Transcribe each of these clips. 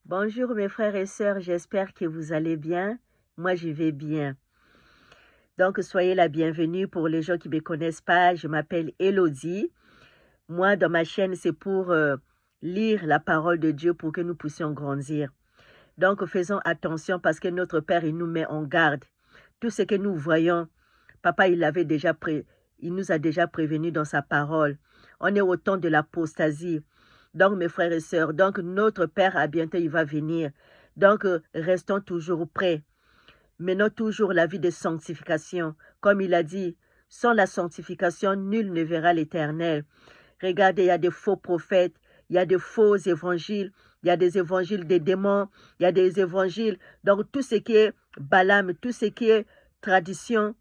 Bonjour mes frères et sœurs, j'espère que vous allez bien. Moi, je vais bien. Donc, soyez la bienvenue pour les gens qui ne me connaissent pas. Je m'appelle Elodie. Moi, dans ma chaîne, c'est pour lire la parole de Dieu pour que nous puissions grandir. Donc, faisons attention parce que notre Père, il nous met en garde. Tout ce que nous voyons, Papa, il nous a déjà prévenu dans sa parole. On est au temps de l'apostasie. Donc, mes frères et sœurs, donc notre Père, à bientôt, il va venir. Donc, restons toujours prêts. Menons toujours la vie de sanctification. Comme il a dit, sans la sanctification, nul ne verra l'Éternel. Regardez, il y a des faux prophètes, il y a des faux évangiles, il y a des évangiles des démons, il y a des évangiles. Donc, tout ce qui est Balaam, tout ce qui est tradition,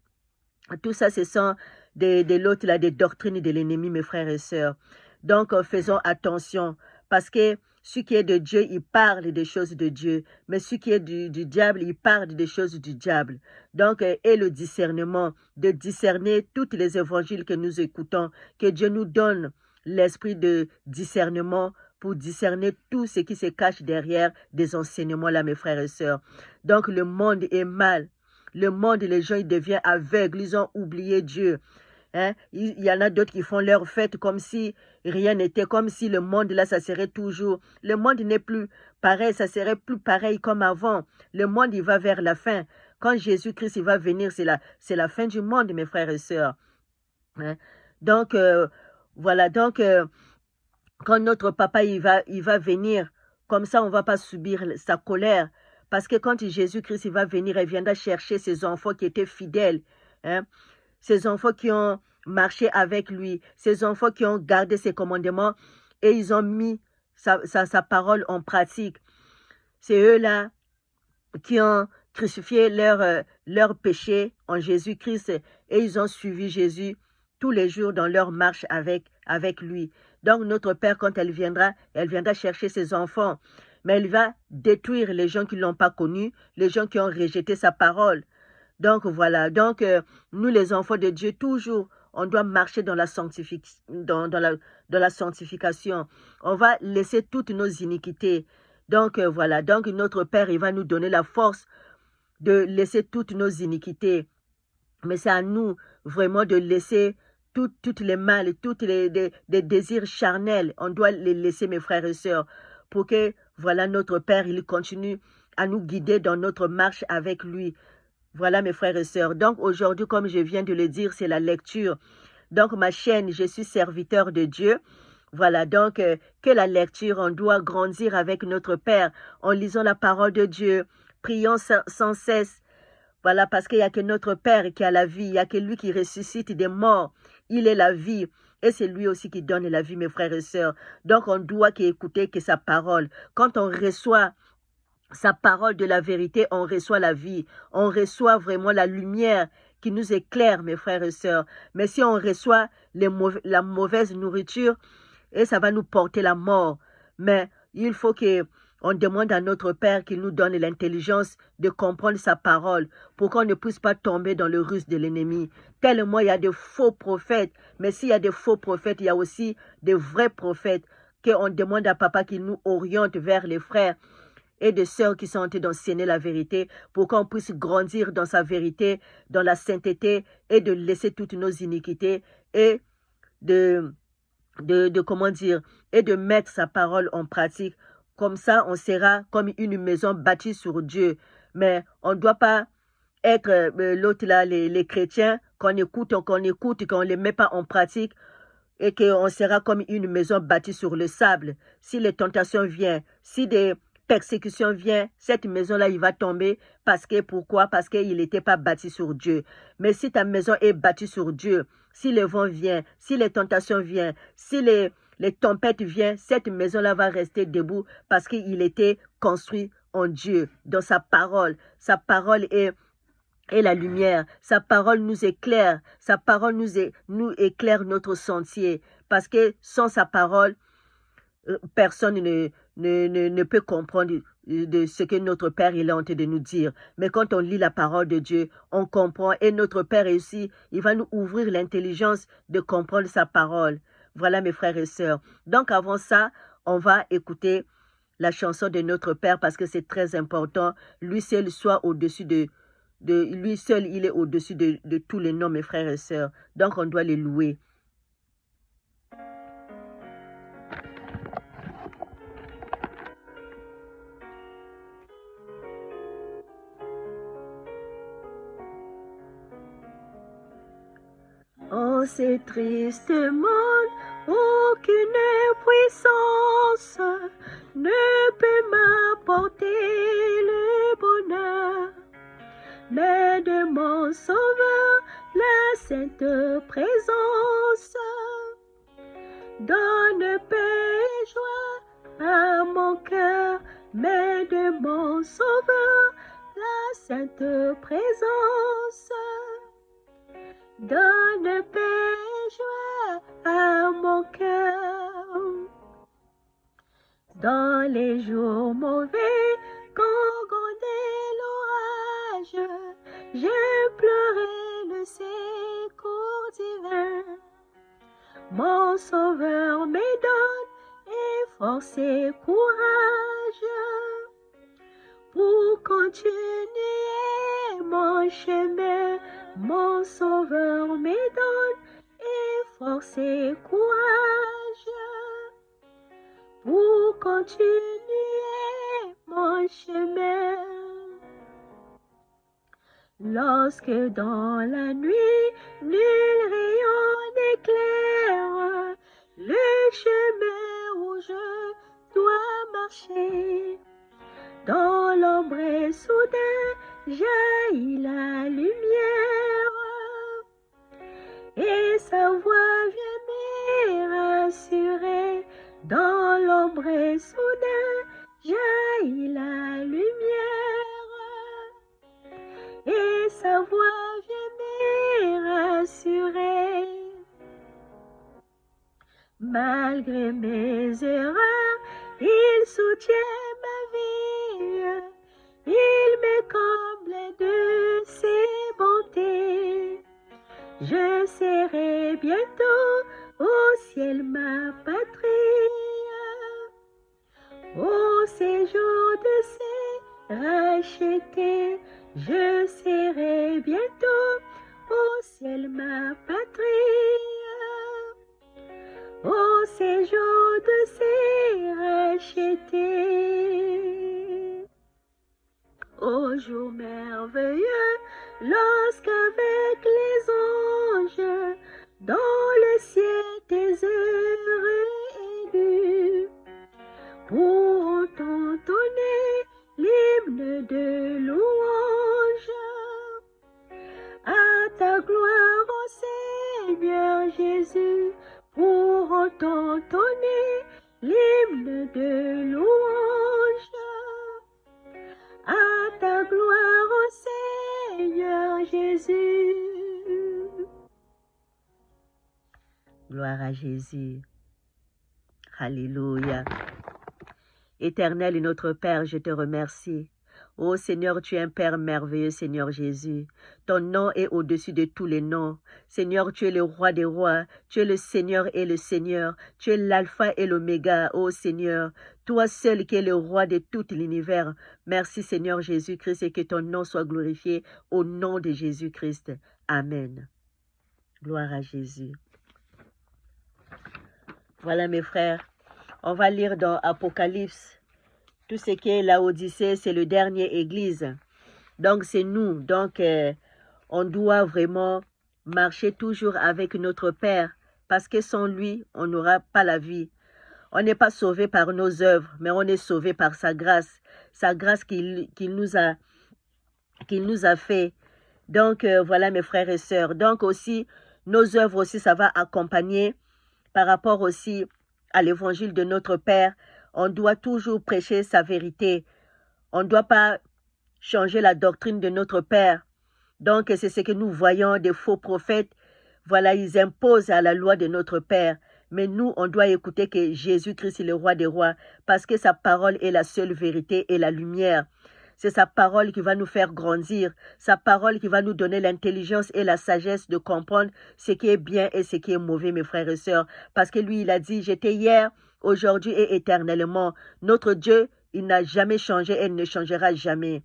tout ça, ce sont des doctrines de l'ennemi, mes frères et sœurs. Donc, faisons attention, parce que ce qui est de Dieu, il parle des choses de Dieu, mais ce qui est du diable, il parle des choses du diable. Donc, et le discernement, de discerner tous les évangiles que nous écoutons, que Dieu nous donne l'esprit de discernement pour discerner tout ce qui se cache derrière des enseignements là, mes frères et sœurs. Donc, le monde est mal. Le monde, les gens, ils deviennent aveugles, ils ont oublié Dieu. Hein? Il y en a d'autres qui font leur fête comme si rien n'était, comme si le monde là, ça serait toujours. Le monde n'est plus pareil, ça serait plus pareil comme avant. Le monde, il va vers la fin. Quand Jésus-Christ, il va venir, c'est la fin du monde, mes frères et sœurs. Hein? Donc, voilà, donc, quand notre papa, il va venir, comme ça, on ne va pas subir sa colère. Parce que quand Jésus-Christ il va venir, il viendra chercher ses enfants qui étaient fidèles. Hein? Ces enfants qui ont marché avec lui, ces enfants qui ont gardé ses commandements et ils ont mis sa parole en pratique. C'est eux-là qui ont crucifié leur péché en Jésus-Christ et ils ont suivi Jésus tous les jours dans leur marche avec lui. Donc notre Père, quand elle viendra chercher ses enfants, mais elle va détruire les gens qui ne l'ont pas connu, les gens qui ont rejeté sa parole. Donc voilà, donc nous les enfants de Dieu, toujours, on doit marcher dans la sanctification. On va laisser toutes nos iniquités. Donc voilà, donc notre Père, il va nous donner la force de laisser toutes nos iniquités. Mais c'est à nous vraiment de laisser toutes les mal, toutes les désirs charnels. On doit les laisser, mes frères et sœurs, pour que voilà notre Père, il continue à nous guider dans notre marche avec lui. Voilà mes frères et sœurs. Donc aujourd'hui, comme je viens de le dire, c'est la lecture. Donc ma chaîne, je suis serviteur de Dieu. Voilà, donc que la lecture, on doit grandir avec notre Père en lisant la parole de Dieu, priant sans cesse. Voilà, parce qu'il n'y a que notre Père qui a la vie, il n'y a que lui qui ressuscite des morts. Il est la vie. Et c'est lui aussi qui donne la vie, mes frères et sœurs. Donc on doit écouter que sa parole. Quand on reçoit sa parole de la vérité, on reçoit la vie. On reçoit vraiment la lumière qui nous éclaire, mes frères et sœurs. Mais si on reçoit la mauvaise nourriture, et ça va nous porter la mort. Mais il faut qu'on demande à notre Père qu'il nous donne l'intelligence de comprendre sa parole pour qu'on ne puisse pas tomber dans le ruse de l'ennemi. Tellement il y a de faux prophètes. Mais s'il y a de faux prophètes, il y a aussi de vrais prophètes qu'on demande à Papa qu'il nous oriente vers les frères et des sœurs qui sont en train d'enseigner la vérité pour qu'on puisse grandir dans sa vérité, dans la sainteté et de laisser toutes nos iniquités et comment dire, et de mettre sa parole en pratique. Comme ça, on sera comme une maison bâtie sur Dieu. Mais on ne doit pas être l'autre là, les chrétiens, qu'on écoute, qu'on ne les met pas en pratique et qu'on sera comme une maison bâtie sur le sable. Si les tentations viennent, si des persécutions viennent, cette maison-là, il va tomber. Parce que, pourquoi? Parce qu'il n'était pas bâti sur Dieu. Mais si ta maison est bâtie sur Dieu, si le vent vient, si les tentations viennent, si les tempêtes viennent, cette maison-là va rester debout parce qu'il était construit en Dieu, dans sa parole. Sa parole est la lumière. Sa parole nous éclaire. Sa parole nous éclaire notre sentier. Parce que sans sa parole, personne ne peut comprendre de ce que notre Père il est en train de nous dire. Mais quand on lit la parole de Dieu, on comprend. Et notre Père aussi, il va nous ouvrir l'intelligence de comprendre sa parole. Voilà mes frères et sœurs. Donc avant ça, on va écouter la chanson de notre Père parce que c'est très important. Lui seul soit au-dessus lui seul, il est au-dessus de tous les noms, mes frères et sœurs. Donc, on doit les louer. Oh, c'est triste monde, aucune puissance ne peut m'apporter le bonheur. Mais de mon Sauveur, la sainte présence donne paix et joie à mon cœur. Mais de mon Sauveur, la sainte présence donne paix et joie à mon cœur. Dans les jours mauvais, quand grondait l'orage, j'ai pleuré le secours divin. Mon Sauveur me donne force et courage pour continuer mon chemin. Mon Sauveur me donne force et courage pour continuer mon chemin. Lorsque dans la nuit, nul rayon n'éclaire le chemin où je dois marcher, dans l'ombre soudain jaillit la lumière, et sa voix vient me rassurer. Dans l'ombre soudain jaillit la lumière, et sa voix vient me rassurer. Malgré mes erreurs, il soutient ma vie, il me comble de ses bontés. Je serai bientôt au ciel ma patrie, au séjour de ses rachetés. Je serai bientôt au ciel ma patrie, au séjour de ses rachetés. Au jour merveilleux, lorsqu'avec les anges, dans le ciel tes heureux élus pourront entonner l'hymne de louange à ta gloire, ô Seigneur Jésus, pourront entonner l'hymne de louange à ta gloire, ô Seigneur Jésus. Gloire à Jésus. Alléluia. Éternel et notre Père, je te remercie. Ô Seigneur, tu es un Père merveilleux, Seigneur Jésus. Ton nom est au-dessus de tous les noms. Seigneur, tu es le roi des rois. Tu es le Seigneur et le Seigneur. Tu es l'alpha et l'oméga, ô Seigneur. Toi seul qui es le roi de tout l'univers. Merci, Seigneur Jésus-Christ, et que ton nom soit glorifié au nom de Jésus-Christ. Amen. Gloire à Jésus. Voilà, mes frères. On va lire dans Apocalypse. Tout ce qui est Laodicée, c'est le dernier église. Donc, c'est nous. Donc, on doit vraiment marcher toujours avec notre Père. Parce que sans lui, on n'aura pas la vie. On n'est pas sauvé par nos œuvres, mais on est sauvé par sa grâce. Sa grâce qu'il nous a fait. Donc, voilà, mes frères et sœurs. Donc, aussi, nos œuvres aussi, ça va accompagner par rapport aussi à l'évangile de notre Père. On doit toujours prêcher sa vérité. On ne doit pas changer la doctrine de notre Père. Donc, c'est ce que nous voyons des faux prophètes. Voilà, ils imposent à la loi de notre Père. Mais nous, on doit écouter que Jésus-Christ est le roi des rois parce que sa parole est la seule vérité et la lumière. C'est sa parole qui va nous faire grandir, sa parole qui va nous donner l'intelligence et la sagesse de comprendre ce qui est bien et ce qui est mauvais, mes frères et sœurs. Parce que lui, il a dit, j'étais hier, aujourd'hui et éternellement. Notre Dieu Il n'a jamais changé et il ne changera jamais.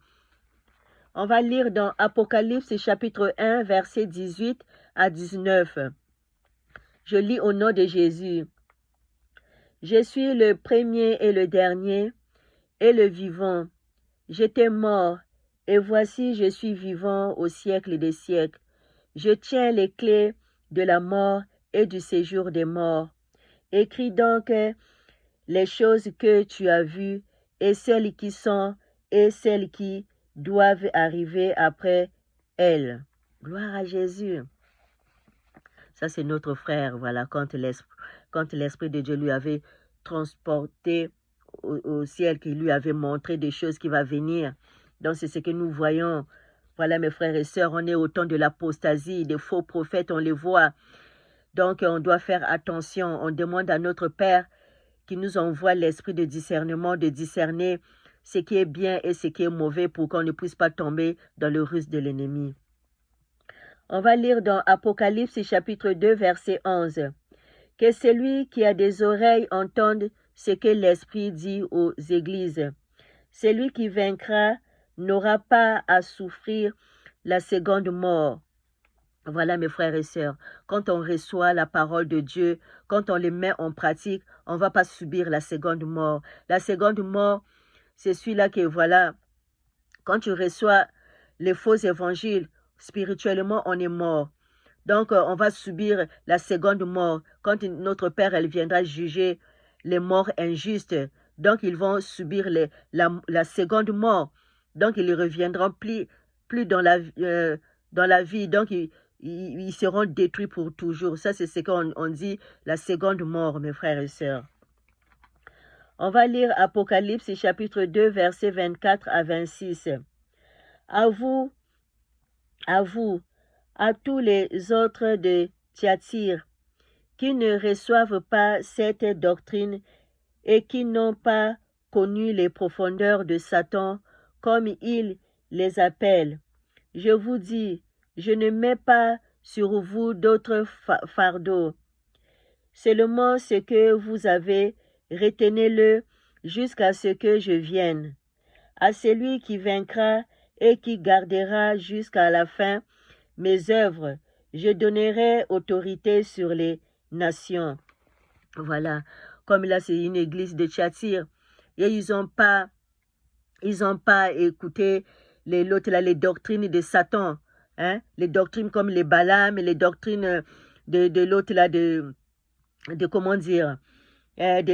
On va lire dans Apocalypse chapitre 1, versets 18 à 19. Je lis au nom de Jésus. Je suis le premier et le dernier et le vivant. J'étais mort, et voici je suis vivant au siècle des siècles. Je tiens les clés de la mort et du séjour des morts. Écris donc les choses que tu as vues, et celles qui sont, et celles qui doivent arriver après elles. Gloire à Jésus. Ça, c'est notre frère, voilà, quand l'Esprit de Dieu lui avait transporté au ciel, qui lui avait montré des choses qui vont venir. Donc, c'est ce que nous voyons. Voilà, mes frères et sœurs, on est au temps de l'apostasie, des faux prophètes, on les voit. Donc, on doit faire attention. On demande à notre Père qui nous envoie l'esprit de discernement, de discerner ce qui est bien et ce qui est mauvais pour qu'on ne puisse pas tomber dans le ruse de l'ennemi. On va lire dans Apocalypse chapitre 2, verset 11. Que celui qui a des oreilles entende ce que l'Esprit dit aux églises. Celui qui vaincra n'aura pas à souffrir la seconde mort. Voilà, mes frères et sœurs, quand on reçoit la parole de Dieu, quand on les met en pratique, on ne va pas subir la seconde mort. La seconde mort, c'est celui-là que, voilà, quand tu reçois les faux évangiles, spirituellement, on est mort. Donc, on va subir la seconde mort. Quand notre Père, elle viendra juger les morts injustes, donc ils vont subir la seconde mort. Donc, ils ne reviendront plus dans la vie. Donc, ils seront détruits pour toujours. Ça, c'est ce qu'on dit, la seconde mort, mes frères et sœurs. On va lire Apocalypse chapitre 2, versets 24 à 26. À vous, à tous les autres de Thyatire, qui ne reçoivent pas cette doctrine et qui n'ont pas connu les profondeurs de Satan, comme il les appelle. Je vous dis, je ne mets pas sur vous d'autres fardeaux. Seulement ce que vous avez, retenez-le jusqu'à ce que je vienne. À celui qui vaincra et qui gardera jusqu'à la fin mes œuvres, je donnerai autorité sur les nations. Voilà, comme là c'est une église de Thyatire, et ils n'ont pas écouté les doctrines de Satan, hein? Les doctrines comme les Balaam, les doctrines de l'autre là, de comment dire,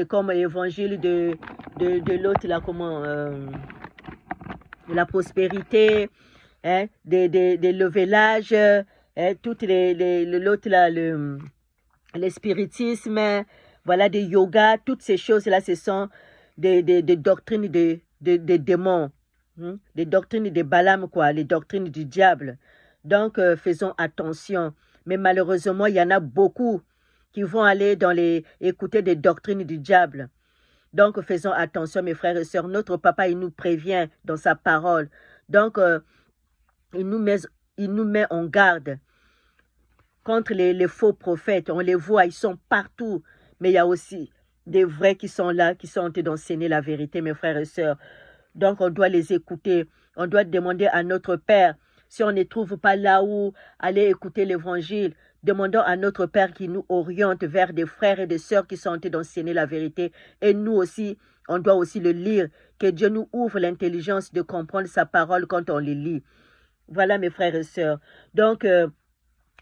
comme évangile de l'autre là, comment, de la prospérité, hein, des levelages, toutes l'autre là, le spiritisme, voilà, des yoga, toutes ces choses-là, ce sont des doctrines de démons, des doctrines de Balaam, quoi, les doctrines du diable. Donc, faisons attention. Mais malheureusement, il y en a beaucoup qui vont aller écouter des doctrines du diable. Donc, faisons attention, mes frères et sœurs. Notre papa, il nous prévient dans sa parole. Donc, il nous met en garde contre les faux prophètes. On les voit, ils sont partout. Mais il y a aussi des vrais qui sont là, qui sont en train d'enseigner la vérité, mes frères et sœurs. Donc, on doit les écouter. On doit demander à notre Père, si on ne trouve pas là où aller écouter l'évangile, demandons à notre Père qui nous oriente vers des frères et des sœurs qui sont en train d'enseigner la vérité. Et nous aussi, on doit aussi le lire. Que Dieu nous ouvre l'intelligence de comprendre sa parole quand on le lit. Voilà, mes frères et sœurs. Donc,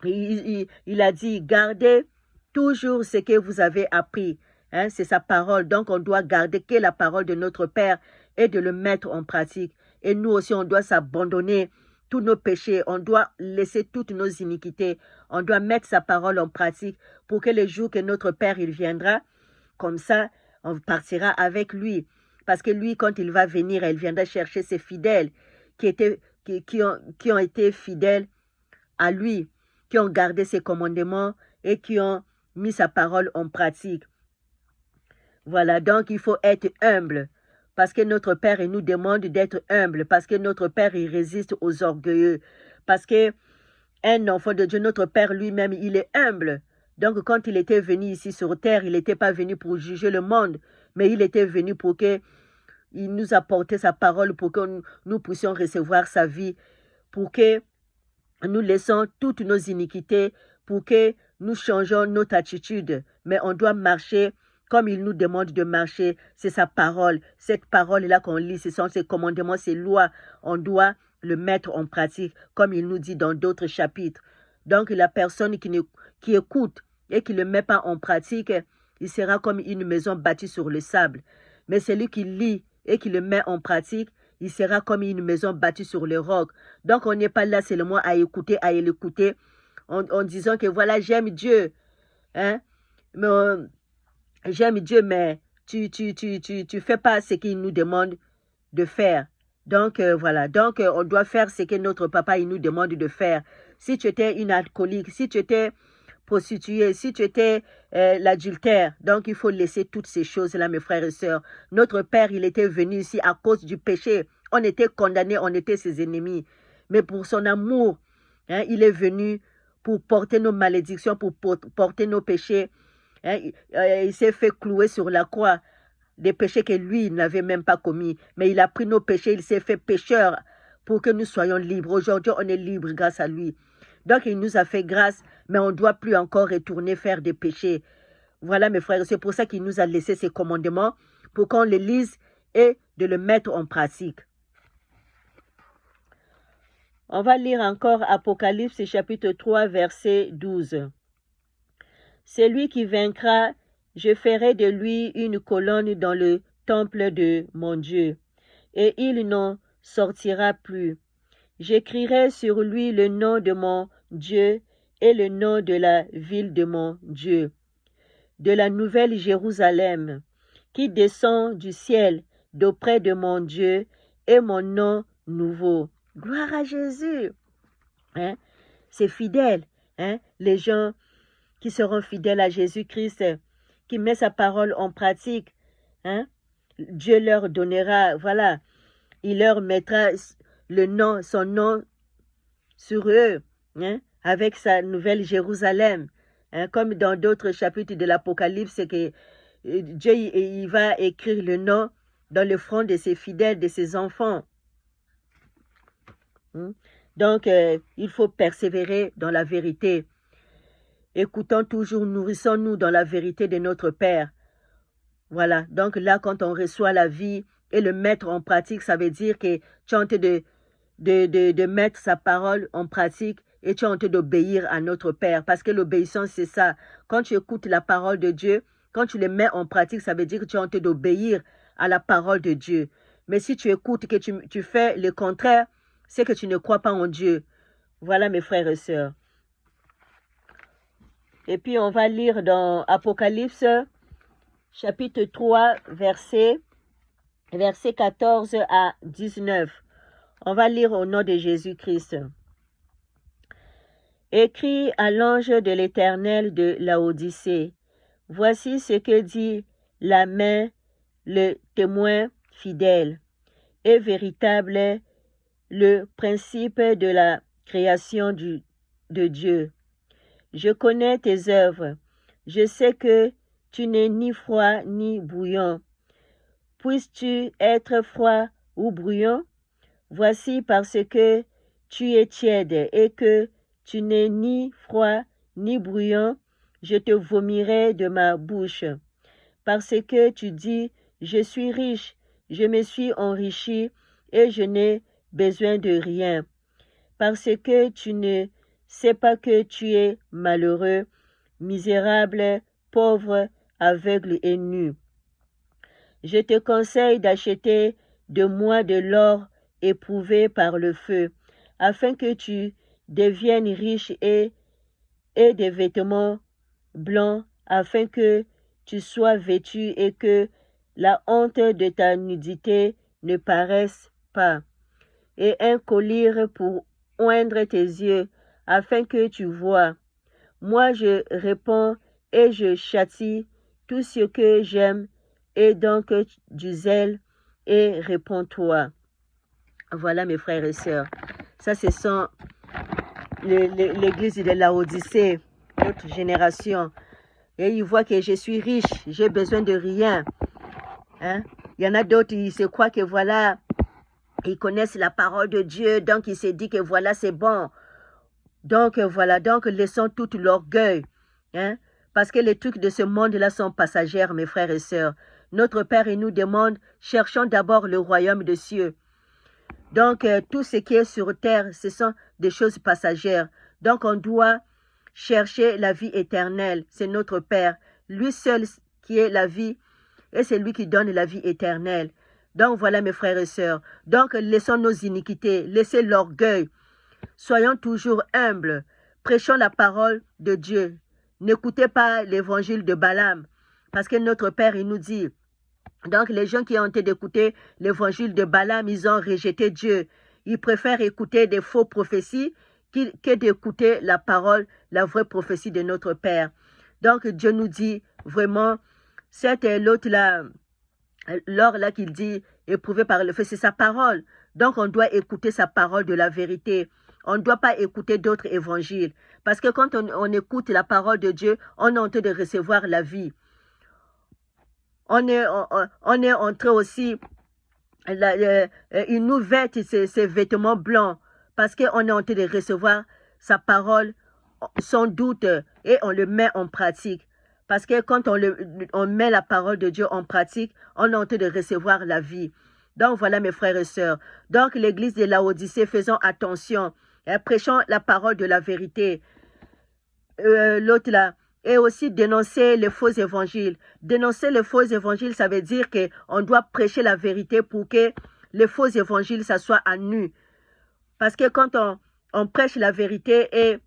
il a dit, gardez toujours ce que vous avez appris. Hein, c'est sa parole. Donc, on doit garder que la parole de notre Père et de le mettre en pratique. Et nous aussi, on doit s'abandonner tous nos péchés. On doit laisser toutes nos iniquités. On doit mettre sa parole en pratique pour que le jour que notre Père il viendra, comme ça, on partira avec lui. Parce que lui, quand il va venir, il viendra chercher ses fidèles qui ont été fidèles à lui, qui ont gardé ses commandements et qui ont mis sa parole en pratique. Voilà, donc il faut être humble, parce que notre Père il nous demande d'être humble, parce que notre Père il résiste aux orgueilleux, parce que un enfant de Dieu, notre Père lui-même, il est humble. Donc quand il était venu ici sur terre, il n'était pas venu pour juger le monde, mais il était venu pour que il nous a porté sa parole pour que nous puissions recevoir sa vie, pour que nous laissons toutes nos iniquités, pour que nous changeons notre attitude. Mais on doit marcher comme il nous demande de marcher. C'est sa parole. Cette parole-là qu'on lit, ce sont ses commandements, ses lois. On doit le mettre en pratique, comme il nous dit dans d'autres chapitres. Donc la personne qui écoute et qui ne le met pas en pratique, il sera comme une maison bâtie sur le sable. Mais celui qui lit et qui le met en pratique, il sera comme une maison bâtie sur le roc. Donc on n'est pas là seulement à écouter, en disant que voilà, j'aime Dieu. Hein? Mais j'aime Dieu, mais tu fais pas ce qu'il nous demande de faire. Donc voilà, donc on doit faire ce que notre papa il nous demande de faire. Si tu étais une alcoolique, si tu étais prostituée, si tu étais l'adultère, donc il faut laisser toutes ces choses-là, mes frères et sœurs. Notre Père, il était venu ici à cause du péché. On était condamnés, on était ses ennemis. Mais pour son amour, hein, il est venu pour porter nos malédictions, pour porter nos péchés. Hein, il s'est fait clouer sur la croix. Des péchés que lui n'avait même pas commis. Mais il a pris nos péchés, il s'est fait pécheur pour que nous soyons libres. Aujourd'hui, on est libre grâce à lui. Donc, il nous a fait grâce, mais on ne doit plus encore retourner faire des péchés. Voilà, mes frères, c'est pour ça qu'il nous a laissé ces commandements, pour qu'on les lise et de le mettre en pratique. On va lire encore Apocalypse chapitre 3, verset 12. Celui qui vaincra, je ferai de lui une colonne dans le temple de mon Dieu, et il n'en sortira plus. J'écrirai sur lui le nom de mon Dieu et le nom de la ville de mon Dieu, de la nouvelle Jérusalem, qui descend du ciel d'auprès de mon Dieu, et mon nom nouveau. Gloire à Jésus. Hein? C'est fidèle. Hein? Les gens qui seront fidèles à Jésus-Christ, qui met sa parole en pratique, hein? Dieu leur donnera, voilà, il leur mettra le nom, son nom sur eux, hein? Avec sa nouvelle Jérusalem, hein? Comme dans d'autres chapitres de l'Apocalypse, que Dieu il va écrire le nom dans le front de ses fidèles, de ses enfants. Donc, il faut persévérer dans la vérité. Écoutons toujours, nourrissons-nous dans la vérité de notre Père. Voilà, donc là, quand on reçoit la vie et le mettre en pratique, ça veut dire que tu es en train de mettre sa parole en pratique et tu es en train d'obéir à notre Père. Parce que l'obéissance, c'est ça. Quand tu écoutes la parole de Dieu, quand tu le mets en pratique, ça veut dire que tu es en train d'obéir à la parole de Dieu. Mais si tu écoutes et que tu fais le contraire, c'est que tu ne crois pas en Dieu. Voilà, mes frères et sœurs. Et puis, on va lire dans Apocalypse, chapitre 3, verset 14 à 19. On va lire au nom de Jésus-Christ. Écrit à l'ange de l'Éternel de Laodicée. Voici ce que dit l'Amen, le témoin fidèle et véritable, le principe de la création de Dieu. Je connais tes œuvres. Je sais que tu n'es ni froid ni bouillant. Puisses-tu être froid ou bouillant? Voici parce que tu es tiède et que tu n'es ni froid ni bouillant, je te vomirai de ma bouche. Parce que tu dis, je suis riche, je me suis enrichi et je n'ai besoin de rien. Parce que tu ne sais pas que tu es malheureux, misérable, pauvre, aveugle et nu. Je te conseille d'acheter de moi de l'or éprouvé par le feu, afin que tu deviennes riche et des vêtements blancs, afin que tu sois vêtu et que la honte de ta nudité ne paraisse pas, et un collier pour oindre tes yeux, afin que tu vois. Moi je réponds et je châtie tout ce que j'aime, et donc du zèle, et réponds-toi. Voilà mes frères et sœurs. Ça, ce sont l'église de Laodicée, notre génération. Et ils voient que je suis riche, j'ai besoin de rien. Hein? Il y en a d'autres, ils se croient que voilà, ils connaissent la parole de Dieu, donc ils se disent que voilà, c'est bon. Donc voilà, donc laissons tout l'orgueil, hein, parce que les trucs de ce monde-là sont passagers, mes frères et sœurs. Notre Père, il nous demande, cherchons d'abord le royaume des cieux. Donc tout ce qui est sur terre, ce sont des choses passagères. Donc on doit chercher la vie éternelle, c'est notre Père. Lui seul qui est la vie, et c'est lui qui donne la vie éternelle. Donc voilà mes frères et sœurs. Donc laissons nos iniquités, laissez l'orgueil. Soyons toujours humbles, prêchons la parole de Dieu. N'écoutez pas l'évangile de Balaam, parce que notre Père, il nous dit, donc les gens qui ont été d'écouter l'évangile de Balaam, ils ont rejeté Dieu. Ils préfèrent écouter des faux prophéties que d'écouter la parole, la vraie prophétie de notre Père. Donc Dieu nous dit vraiment, cette l'autre-là, l'or-là qu'il dit, éprouvé par le feu, c'est sa parole. Donc on doit écouter sa parole de la vérité. On ne doit pas écouter d'autres évangiles. Parce que quand on écoute la parole de Dieu, on est en train de recevoir la vie. On est en train aussi, il nous vête ses vêtements blancs. Parce qu'on est en train de recevoir sa parole, sans doute, et on le met en pratique. Parce que quand on met la parole de Dieu en pratique, on est en train de recevoir la vie. Donc voilà mes frères et sœurs. Donc l'église de Laodicée, faisons attention. Prêchons la parole de la vérité. L'autre là. Et aussi dénoncer les faux évangiles. Dénoncer les faux évangiles, ça veut dire qu'on doit prêcher la vérité pour que les faux évangiles, ça soit à nu. Parce que quand on prêche la vérité et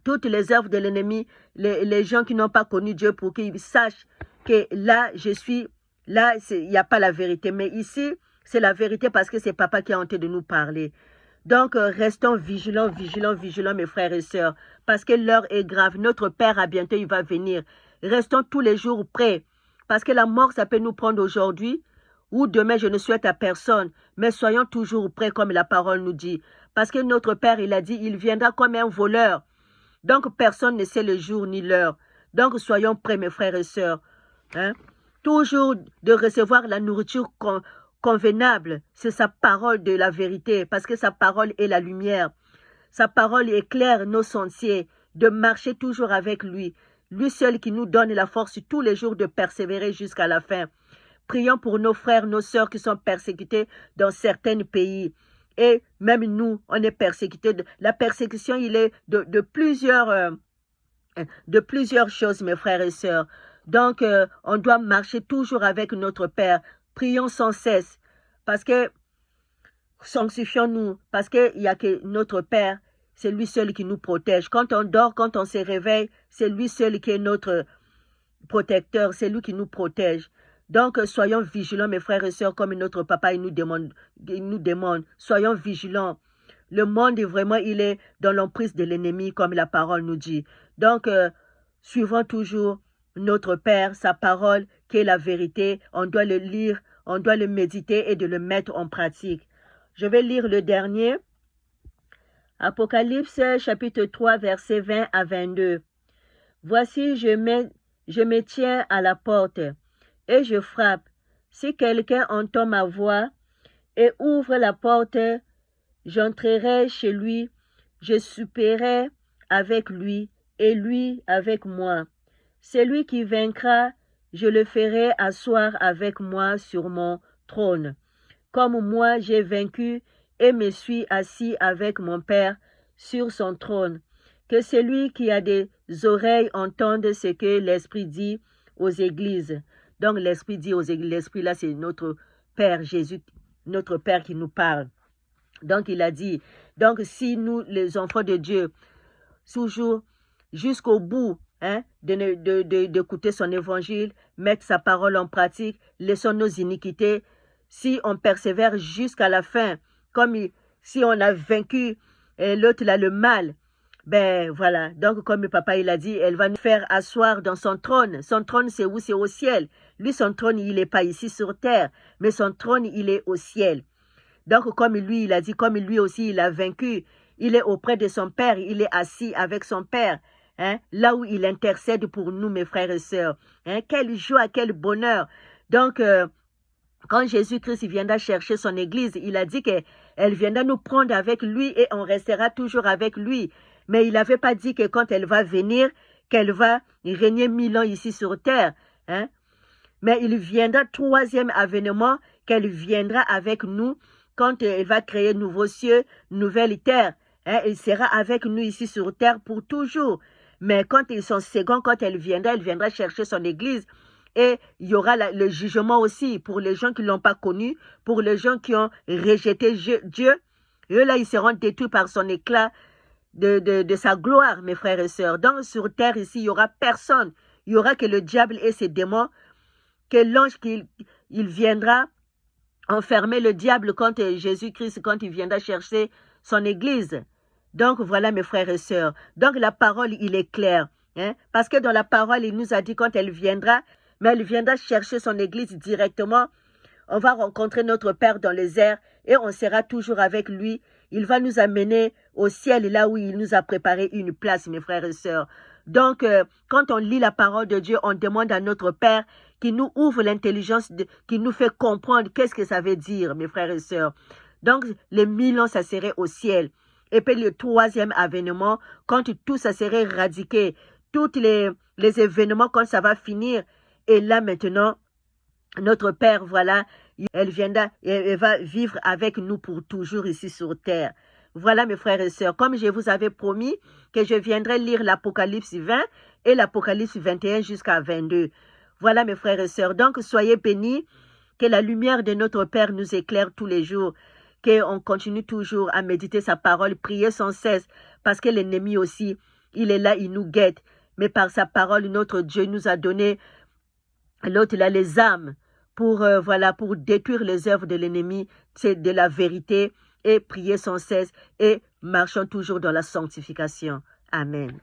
toutes les œuvres de l'ennemi, les gens qui n'ont pas connu Dieu, pour qu'ils sachent que là, je suis, là, il n'y a pas la vérité. Mais ici, c'est la vérité parce que c'est Papa qui a tenté de nous parler. Donc, restons vigilants, vigilants, vigilants, mes frères et sœurs, parce que l'heure est grave. Notre Père, à bientôt, il va venir. Restons tous les jours prêts, parce que la mort, ça peut nous prendre aujourd'hui, ou demain, je ne souhaite à personne, mais soyons toujours prêts, comme la parole nous dit. Parce que notre Père, il a dit, il viendra comme un voleur. Donc, personne ne sait le jour ni l'heure. Donc, soyons prêts, mes frères et sœurs. Hein? Toujours de recevoir la nourriture convenable, c'est sa parole de la vérité, parce que sa parole est la lumière. Sa parole éclaire nos sentiers, de marcher toujours avec lui. Lui seul qui nous donne la force tous les jours de persévérer jusqu'à la fin. Prions pour nos frères, nos sœurs qui sont persécutés dans certains pays. Et même nous, on est persécutés. La persécution, il est de plusieurs choses, mes frères et sœurs. Donc, on doit marcher toujours avec notre Père. Prions sans cesse, parce que sanctifions-nous, parce qu'il n'y a que notre Père, c'est lui seul qui nous protège. Quand on dort, quand on se réveille, c'est lui seul qui est notre protecteur, c'est lui qui nous protège. Donc, soyons vigilants, mes frères et sœurs, comme notre Papa il nous demande, soyons vigilants. Le monde, vraiment, il est dans l'emprise de l'ennemi, comme la parole nous dit. Donc, suivons toujours notre Père, sa parole, qui est la vérité. On doit le lire, on doit le méditer et de le mettre en pratique. Je vais lire le dernier. Apocalypse, chapitre 3, versets 20 à 22. Voici, je me tiens à la porte et je frappe. Si quelqu'un entend ma voix et ouvre la porte, j'entrerai chez lui, je souperai avec lui et lui avec moi. Celui qui vaincra, je le ferai asseoir avec moi sur mon trône, comme moi j'ai vaincu et me suis assis avec mon Père sur son trône. Que celui qui a des oreilles entende ce que l'Esprit dit aux églises. Donc l'Esprit dit aux églises, l'Esprit là c'est notre Père Jésus, notre Père qui nous parle. Donc il a dit, donc si nous les enfants de Dieu, toujours jusqu'au bout, hein, d'écouter son évangile, mettre sa parole en pratique, laissons nos iniquités, si on persévère jusqu'à la fin, comme si on a vaincu l'autre là, le mal, ben voilà, donc comme le papa il a dit, elle va nous faire asseoir dans son trône. Son trône c'est où? C'est au ciel. Lui son trône il n'est pas ici sur terre, mais son trône il est au ciel. Donc comme lui il a dit, comme lui aussi il a vaincu, il est auprès de son Père, il est assis avec son Père, hein, là où il intercède pour nous mes frères et sœurs. Hein, quelle joie, quel bonheur. Donc Quand Jésus-Christ viendra chercher son Église, il a dit qu'elle viendra nous prendre avec lui et on restera toujours avec lui. Mais il n'avait pas dit que quand elle va venir, qu'elle va régner 1000 ans ici sur terre. Hein? Mais il viendra, troisième avènement, qu'elle viendra avec nous quand elle va créer nouveaux cieux, nouvelle terre. Hein? Il sera avec nous ici sur terre pour toujours. Mais quand ils sont seconds, quand elle viendra chercher son Église. Et il y aura le jugement aussi pour les gens qui ne l'ont pas connu, pour les gens qui ont rejeté Dieu. Eux là, ils seront détruits par son éclat de sa gloire, mes frères et sœurs. Donc sur terre ici, il n'y aura personne. Il y aura que le diable et ses démons, que l'ange il viendra enfermer le diable quand Jésus-Christ, quand il viendra chercher son Église. Donc voilà mes frères et sœurs. Donc la parole, il est clair. Hein? Parce que dans la parole, il nous a dit quand elle viendra, mais elle viendra chercher son Église directement. On va rencontrer notre Père dans les airs et on sera toujours avec lui. Il va nous amener au ciel, là où il nous a préparé une place, mes frères et sœurs. Donc, quand on lit la parole de Dieu, on demande à notre Père qui nous ouvre l'intelligence, qui nous fait comprendre qu'est-ce que ça veut dire, mes frères et sœurs. Donc, les 1000 ans, ça serait au ciel. Et puis le troisième avènement, quand tout ça serait éradiqué, tous les événements, quand ça va finir, et là maintenant, notre Père, voilà, elle va vivre avec nous pour toujours ici sur terre. Voilà mes frères et sœurs, comme je vous avais promis que je viendrai lire l'Apocalypse 20 et l'Apocalypse 21 jusqu'à 22. Voilà mes frères et sœurs, donc soyez bénis, que la lumière de notre Père nous éclaire tous les jours, qu'on continue toujours à méditer sa parole, prier sans cesse, parce que l'ennemi aussi, il est là, il nous guette. Mais par sa parole, notre Dieu nous a donné l'autre là, les âmes pour, pour détruire les œuvres de l'ennemi, c'est de la vérité et prier sans cesse et marchons toujours dans la sanctification. Amen.